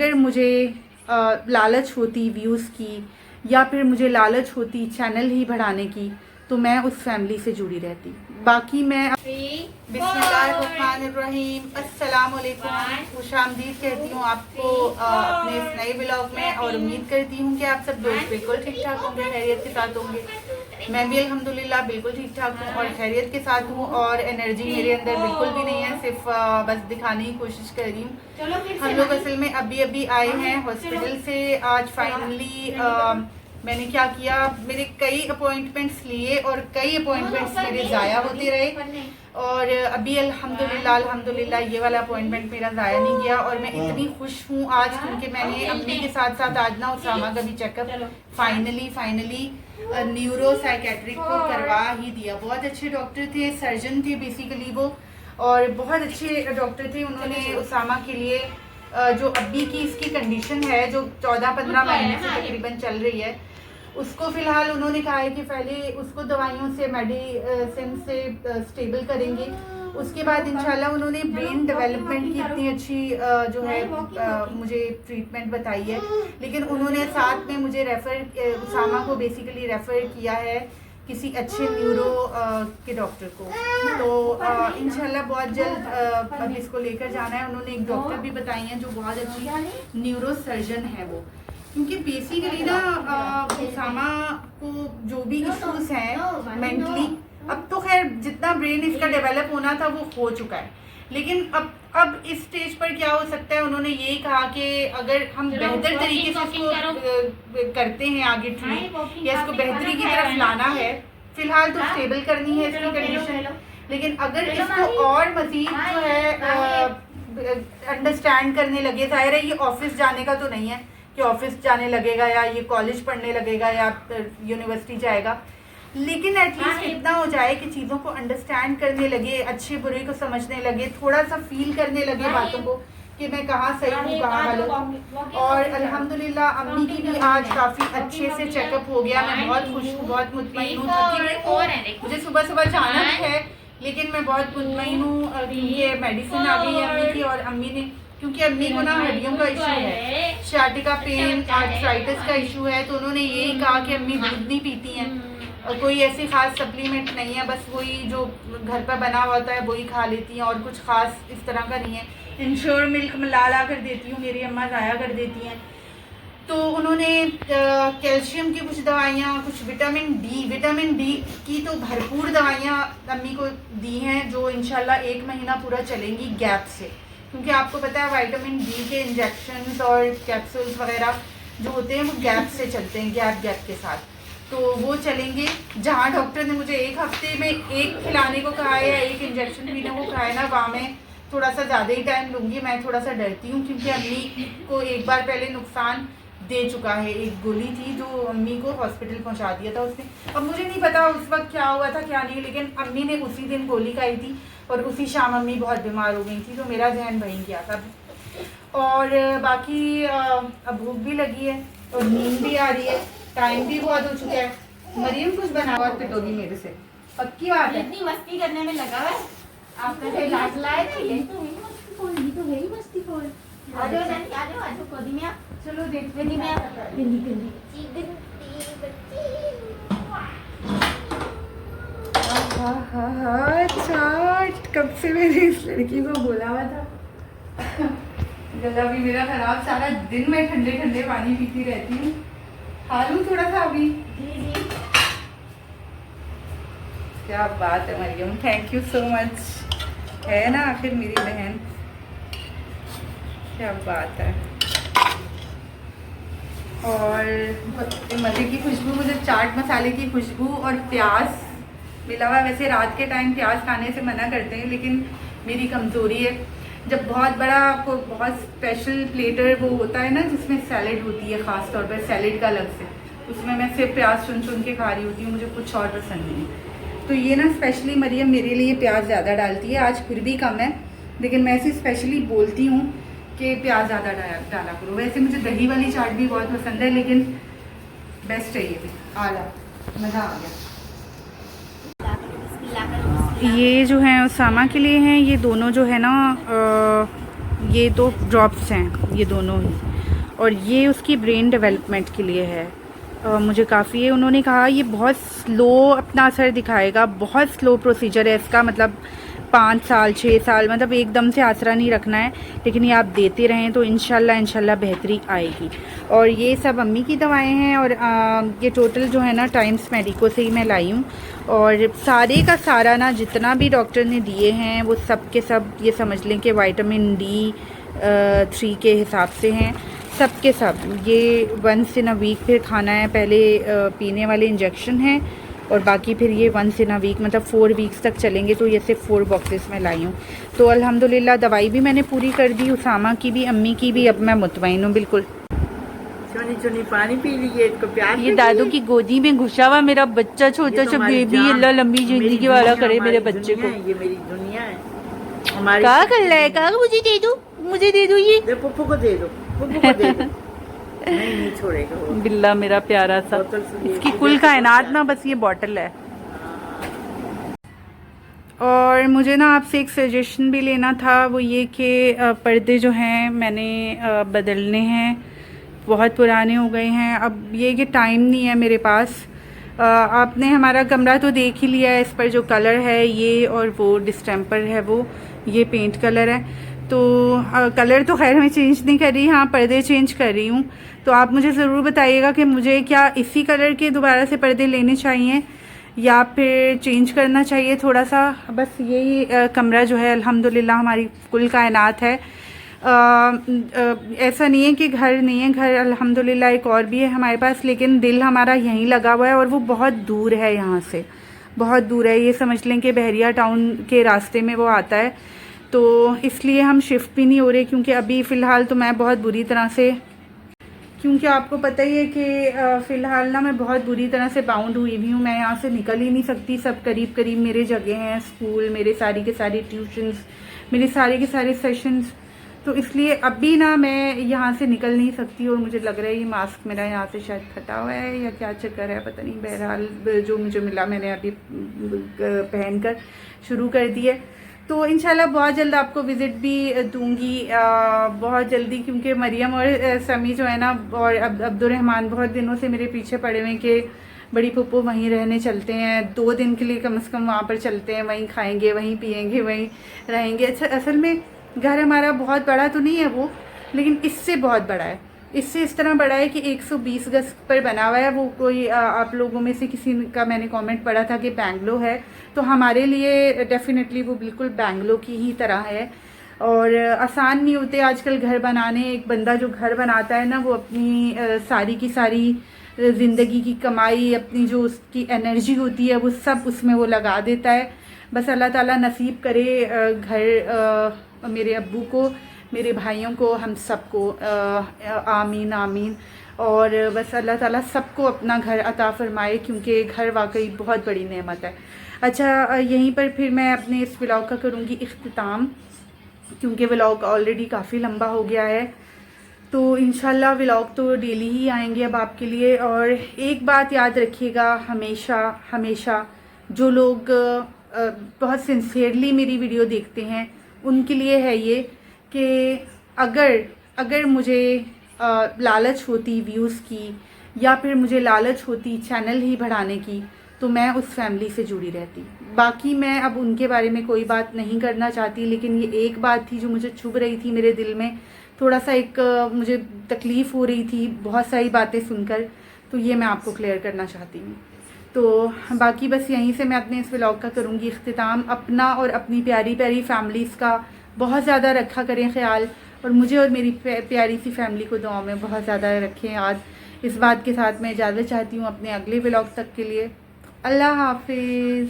अगर मुझे लालच होती व्यूज़ की या फिर मुझे लालच होती चैनल ही बढ़ाने की तो मैं उस फैमिली से जुड़ी रहती। बाकी मैं बिस्मिल्लाहिर्रहमानिर्रहीम अस्सलाम वालेकुम, खुशामदीद कहती हूँ आपको अपने इस नए ब्लॉग में और उम्मीद करती हूँ कि आप सब दोस्त बिल्कुल ठीक ठाक होंगे, खैरियत के साथ होंगे। मैं भी अल्हम्दुलिल्लाह बिल्कुल ठीक ठाक हूँ और खैरियत के साथ हूँ और एनर्जी मेरे अंदर बिल्कुल भी नहीं है, सिर्फ बस दिखाने की कोशिश कर रही हूँ। हम लोग असल में अभी आए हैं हॉस्पिटल से। आज फाइनली मैंने क्या किया, मेरे कई अपॉइंटमेंट्स लिए और कई अपॉइंटमेंट्स मेरे ज़ाया होते रहे और अभी अल्हम्दुलिल्लाह ये वाला अपॉइंटमेंट मेरा ज़ाया नहीं गया और मैं इतनी खुश हूँ आज, क्योंकि मैंने अम्मी के साथ साथ आज ना उसामा का भी चेकअप फाइनली न्यूरो साइकेट्रिक को करवा ही दिया। बहुत अच्छे डॉक्टर थे, सर्जन थे बेसिकली वो, और बहुत अच्छे डॉक्टर थे। उन्होंने उसामा के लिए जो अभी की इसकी कंडीशन है जो 14-15 महीने से तकरीबन चल रही है, उसको फ़िलहाल उन्होंने कहा है कि पहले उसको दवाइयों से मेडिसिन से स्टेबल करेंगे, उसके बाद इंशाल्लाह उन्होंने ब्रेन डेवलपमेंट की इतनी अच्छी जो है मुझे ट्रीटमेंट बताई है। लेकिन उन्होंने साथ में मुझे उसामा को बेसिकली रेफ़र किया है किसी अच्छे न्यूरो के डॉक्टर को। तो इंशाल्लाह बहुत जल्द अब इसको लेकर जाना है। उन्होंने एक डॉक्टर भी बताई हैं जो बहुत अच्छी न्यूरो सर्जन है वो, क्योंकि बेसिकली ना उसामा को जो भी इश्यूज हैं मेंटली, अब तो खैर जितना ब्रेन इसका डेवलप होना था वो हो चुका है, लेकिन अब इस स्टेज पर क्या हो सकता है, उन्होंने यही कहा कि अगर हम बेहतर तरीके से इसको करते हैं आगे ट्रीट या इसको बेहतरी की तरफ लाना है, फिलहाल तो स्टेबल करनी है इसकी कंडीशन, लेकिन अगर इसको और मजीद जो है अंडरस्टैंड करने लगे, जाहिर है ये ऑफिस जाने का तो नहीं है कि ऑफिस जाने लगेगा या ये कॉलेज पढ़ने लगेगा या यूनिवर्सिटी जाएगा, लेकिन एटलीस्ट इतना हो जाए कि चीज़ों को अंडरस्टैंड करने लगे, अच्छे बुरे को समझने लगे, थोड़ा सा फील करने लगे बातों को कि मैं कहाँ सही हूँ कहाँ गलत हूँ। और अल्हम्दुलिल्लाह अम्मी की भी आज काफ़ी अच्छे से चेकअप हो गया। मैं बहुत खुश हूँ, बहुत मुतमईन हूँ। मुझे सुबह जाना है लेकिन मैं बहुत मुतमईन हूँ क्योंकि मेडिसिन आ गई है अम्मी की, और अम्मी ने, क्योंकि अम्मी को ना हड्डियों का इशू है, शाटिका पेन, आर्थराइटिस का इशू है, तो उन्होंने यही कहा कि अम्मी दूध नहीं पीती हैं और कोई ऐसी ख़ास सप्लीमेंट नहीं है, बस वही जो घर पर बना हुआ होता है वही खा लेती हैं और कुछ ख़ास इस तरह का नहीं है। इंश्योर मिल्क ला कर देती हूँ, मेरी अम्मा ज़ाया कर देती हैं। तो उन्होंने कैल्शियम की कुछ दवाइयाँ, कुछ विटामिन डी की तो भरपूर दवाइयाँ अम्मी को दी हैं जो इंशाल्लाह 1 महीना पूरा चलेंगी गैप से, क्योंकि आपको पता है विटामिन डी के इंजेक्शंस और कैप्सूल्स वगैरह जो होते हैं वो गैप से चलते हैं, गैप के साथ, तो वो चलेंगे। जहाँ डॉक्टर ने मुझे 1 हफ्ते में 1 खिलाने को कहा है या 1 इंजेक्शन पीने को कहा है ना, वहाँ मैं थोड़ा सा ज़्यादा ही टाइम लूँगी। मैं थोड़ा सा डरती हूँ क्योंकि अम्मी को एक बार पहले नुकसान दे चुका है, एक गोली थी जो अम्मी को हॉस्पिटल पहुँचा दिया था उसने। अब मुझे नहीं पता उस वक्त क्या हुआ था क्या नहीं, लेकिन अम्मी ने उसी दिन गोली खाई थी और उसी शाम अम्मी बहुत बीमार हो गई थी, तो मेरा जहन वहीं गया था। और बाकी अब भूख भी लगी है और नींद भी आ रही है, टाइम भी बहुत हो चुका है। मरियम कुछ बना हुआ पिटोगी मेरे से, पक्की बात है। इतनी मस्ती करने में लगा है आपका से लाज लाए थे ये तो है ही मस्ती खोल। आ जाओ गोदी में, चलो देखते गोदी में कब से मैंने इस लड़की को बोला हुआ था। गला भी मेरा खराब, सारा दिन मैं ठंडे ठंडे पानी पीती रहती हूँ। हालू थोड़ा सा अभी। जी क्या बात है Maryam, thank you so much, है ना आखिर मेरी बहन, क्या बात है। और मज़े की खुशबू, मुझे चाट मसाले की खुशबू और प्याज मिला हुआ। वैसे रात के टाइम प्याज खाने से मना करते हैं, लेकिन मेरी कमज़ोरी है। जब बहुत बड़ा आपको बहुत स्पेशल प्लेटर वो होता है ना जिसमें सैलेड होती है, ख़ास तौर पर सैलेड का अलग से, उसमें मैं सिर्फ प्याज चुन के खा रही होती हूँ, मुझे कुछ और पसंद नहीं। तो ये ना स्पेशली मरियम मेरे लिए प्याज ज़्यादा डालती है, आज फिर भी कम है, लेकिन मैं ऐसे स्पेशली बोलती हूँ कि प्याज ज़्यादा डाला करो। वैसे मुझे दही वाली चाट भी बहुत पसंद है, लेकिन बेस्ट है ये भी, आला, मज़ा आ गया। ये जो हैं उसामा के लिए हैं, ये दोनों जो है ना ये 2 ड्रॉप्स हैं, ये दोनों ही और ये उसकी ब्रेन डेवलपमेंट के लिए है। मुझे काफ़ी है, उन्होंने कहा ये बहुत स्लो अपना असर दिखाएगा, बहुत स्लो प्रोसीजर है इसका, मतलब 5 साल 6 साल, मतलब एकदम से आसरा नहीं रखना है, लेकिन ये आप देते रहें तो इंशाल्लाह बेहतरी आएगी। और ये सब अम्मी की दवाएं हैं, और ये टोटल जो है ना टाइम्स मेडिको से ही मैं लाई हूँ। और सारे का सारा ना जितना भी डॉक्टर ने दिए हैं वो सब के सब ये समझ लें कि विटामिन D3 के हिसाब से हैं, सब के सब। ये 1 इन अ वीक फिर खाना है, पहले पीने वाले इंजेक्शन हैं, और बाकी फिर ये 1 इन अ वीक, मतलब 4 वीक्स तक चलेंगे। तो ये सिर्फ 4 बॉक्सेस में लाई हूँ। तो अल्हम्दुलिल्लाह दवाई भी मैंने पूरी कर दी, उसामा की भी, अम्मी की भी। अब मैं मुतमईन हूँ बिल्कुल। चुनी चुनी पानी पी लीजिए, इसको प्यार ये दादू की गोदी में घुसा हुआ मेरा बच्चा, छोटा सा बेबी। अल्लाह लंबी जिंदगी वाला करे मेरे बच्चे को। ये मेरी दुनिया है हमारी। क्या कर रहा है? कहा मुझे दे दो, मुझे दे दो ये। पप्पू को दे दो, पप्पू को दे दो। नहीं छोड़ेगा वो। बिल्ला मेरा प्यारा सा, बोतल से दे- इसकी कुल कायनात ना बस ये बॉटल है। और मुझे ना आपसे एक सजेशन भी लेना था, वो ये कि पर्दे जो हैं मैंने बदलने हैं, बहुत पुराने हो गए हैं। अब ये कि टाइम नहीं है मेरे पास। आपने हमारा कमरा तो देख ही लिया है, इस पर जो कलर है ये, और वो डिस्टेम्पर है, वो ये पेंट कलर है। तो कलर तो खैर मैं चेंज नहीं कर रही, हाँ पर्दे चेंज कर रही हूँ। तो आप मुझे ज़रूर बताइएगा कि मुझे क्या इसी कलर के दोबारा से पर्दे लेने चाहिए या फिर चेंज करना चाहिए थोड़ा सा। बस यही कमरा जो है अल्हम्दुलिल्लाह हमारी कुल कायनात है। ऐसा नहीं है कि घर नहीं है, घर अल्हम्दुलिल्लाह एक और भी है हमारे पास, लेकिन दिल हमारा यहीं लगा हुआ है, और वो बहुत दूर है यहाँ से, बहुत दूर है। ये समझ लें कि बहरिया टाउन के रास्ते में वो आता है। तो इसलिए हम शिफ्ट भी नहीं हो रहे, क्योंकि अभी फ़िलहाल तो मैं बहुत बुरी तरह से, क्योंकि आपको पता ही है कि फ़िलहाल ना मैं बहुत बुरी तरह से बाउंड हुई हुई हूँ। मैं यहाँ से निकल ही नहीं सकती। सब करीब करीब मेरे जगह हैं, स्कूल, मेरे सारी के सारी ट्यूशन्स, मेरे सारे के सारे सेशंस। तो इसलिए अभी ना मैं यहाँ से निकल नहीं सकती। और मुझे लग रहा है ये मास्क मेरा यहाँ से शायद फटा हुआ है या क्या चक्कर है, पता नहीं। बहरहाल जो मुझे मिला मैंने अभी पहनकर शुरू कर दी है। तो इंशाल्लाह बहुत जल्द आपको विज़िट भी दूंगी, बहुत जल्दी, क्योंकि मरियम और समी जो है ना, और अब्दुर्रहमान बहुत दिनों से मेरे पीछे पड़े हुए कि बड़ी पप्पू वहीं रहने चलते हैं, 2 दिन के लिए कम से कम वहाँ पर चलते हैं, वहीं खाएंगे, वहीं पिएंगे, वहीं रहेंगे। अच्छा, असल में घर हमारा बहुत बड़ा तो नहीं है वो, लेकिन इससे बहुत बड़ा है। इससे इस तरह बड़ा है कि 120 गज पर बना हुआ है। वो कोई आप लोगों में से किसी का मैंने कमेंट पढ़ा था कि बैंगलो है, तो हमारे लिए डेफिनेटली वो बिल्कुल बैंगलो की ही तरह है। और आसान नहीं होते आजकल घर बनाने। एक बंदा जो घर बनाता है ना, वो अपनी सारी की सारी ज़िंदगी की कमाई, अपनी जो उसकी एनर्जी होती है, वो सब उसमें वो लगा देता है। बस अल्लाह ताला नसीब करे घर मेरे अब्बू को, मेरे भाइयों को, हम सबको, आमीन आमीन। और बस अल्लाह ताला सबको अपना घर अता फरमाए, क्योंकि घर वाकई बहुत बड़ी नेमत है। अच्छा, यहीं पर फिर मैं अपने इस व्लॉग का करूँगी इख्तिताम, क्योंकि व्लॉग ऑलरेडी काफ़ी लंबा हो गया है। तो इंशाल्लाह व्लॉग तो डेली ही आएंगे अब आपके लिए। और एक बात याद रखिएगा हमेशा हमेशा, जो लोग बहुत सिंसियरली मेरी वीडियो देखते हैं उनके लिए है ये कि अगर मुझे लालच होती व्यूज़ की, या फिर मुझे लालच होती चैनल ही बढ़ाने की, तो मैं उस फैमिली से जुड़ी रहती। बाकी मैं अब उनके बारे में कोई बात नहीं करना चाहती, लेकिन ये एक बात थी जो मुझे चुभ रही थी मेरे दिल में, थोड़ा सा एक मुझे तकलीफ़ हो रही थी बहुत सारी बातें सुनकर। तो ये मैं आपको क्लियर करना चाहती हूँ। तो बाकी बस यहीं से मैं अपने इस व्लॉग का करूँगी इख्तिताम। अपना और अपनी प्यारी प्यारी फैमिलीज़ का बहुत ज़्यादा रखा करें ख्याल, और मुझे और मेरी प्यारी सी फैमिली को दुआ में बहुत ज़्यादा रखें याद। इस बात के साथ मैं इजाज़त चाहती हूँ अपने अगले व्लॉग तक के लिए। अल्लाह हाफिज़।